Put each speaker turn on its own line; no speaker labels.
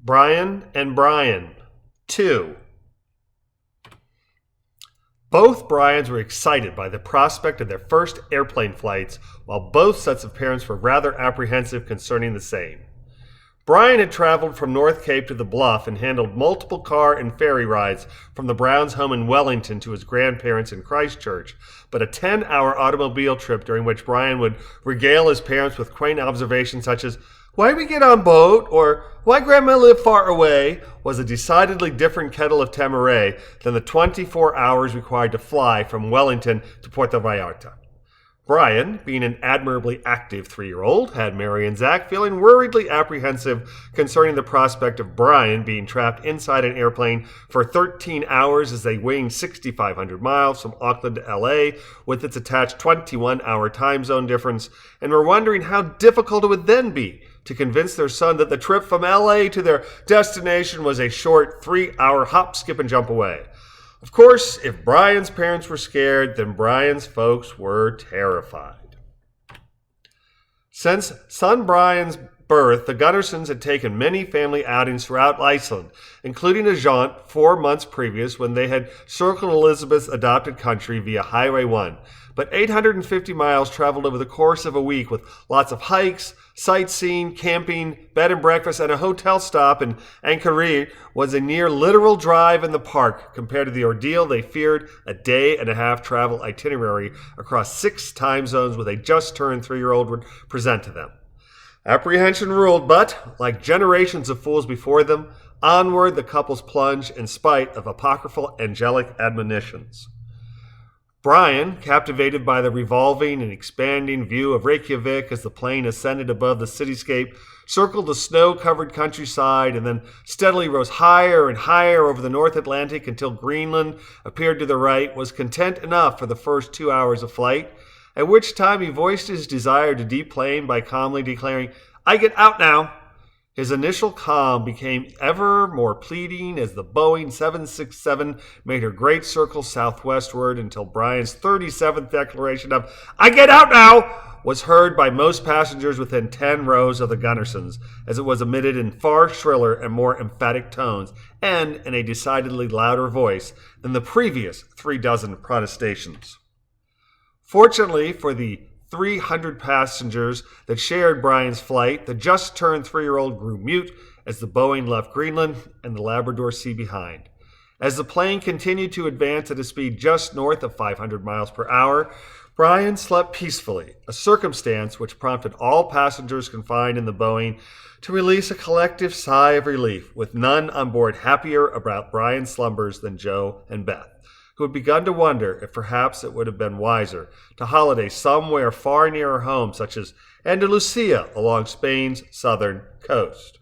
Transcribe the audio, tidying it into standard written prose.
Bryan and Brian 2. Both Bryans were excited by the prospect of their first airplane flights, while both sets of parents were rather apprehensive concerning the same. Bryan had traveled from North Cape to the Bluff and handled multiple car and ferry rides from the Browns' home in Wellington to his grandparents in Christchurch, but a 10-hour automobile trip during which Bryan would regale his parents with quaint observations such as, "Why we get on boat?" or "Why Grandma live far away?" was a decidedly different kettle of Tamaray than the 24 hours required to fly from Wellington to Puerto Vallarta. Bryan, being an admirably active 3-year-old, had Mary and Zach feeling worriedly apprehensive concerning the prospect of Bryan being trapped inside an airplane for 13 hours as they winged 6,500 miles from Auckland to LA with its attached 21-hour time zone difference, and were wondering how difficult it would then be to convince their son that the trip from LA to their destination was a short 3-hour hop, skip, and jump away. Of course, if Bryan's parents were scared, then Bryan's folks were terrified. Since son Bryan's birth, the Gunnarsons had taken many family outings throughout Iceland, including a jaunt 4 months previous when they had circled Elizabeth's adopted country via Highway 1, but 850 miles traveled over the course of a week with lots of hikes, sightseeing, camping, bed and breakfast, and a hotel stop in Anchorage was a near literal drive in the park compared to the ordeal they feared a day-and-a-half travel itinerary across 6 time zones with a just-turned 3-year-old would present to them. Apprehension ruled, but, like generations of fools before them, onward the couples plunged in spite of apocryphal angelic admonitions. Bryan, captivated by the revolving and expanding view of Reykjavik as the plane ascended above the cityscape, circled the snow-covered countryside, and then steadily rose higher and higher over the North Atlantic until Greenland appeared to the right, was content enough for the first 2 hours of flight, at which time he voiced his desire to deplane by calmly declaring, "I get out now." His initial calm became ever more pleading as the Boeing 767 made her great circle southwestward until Bryan's 37th declaration of, "I get out now," was heard by most passengers within 10 rows of the Gunnarsons, as it was emitted in far shriller and more emphatic tones, and in a decidedly louder voice than the previous 36 protestations. Fortunately for the 300 passengers that shared Bryan's flight, the just-turned 3-year-old grew mute as the Boeing left Greenland and the Labrador Sea behind. As the plane continued to advance at a speed just north of 500 miles per hour, Bryan slept peacefully, a circumstance which prompted all passengers confined in the Boeing to release a collective sigh of relief, with none on board happier about Bryan's slumbers than Joe and Beth, who had begun to wonder if perhaps it would have been wiser to holiday somewhere far nearer home, such as Andalusia along Spain's southern coast.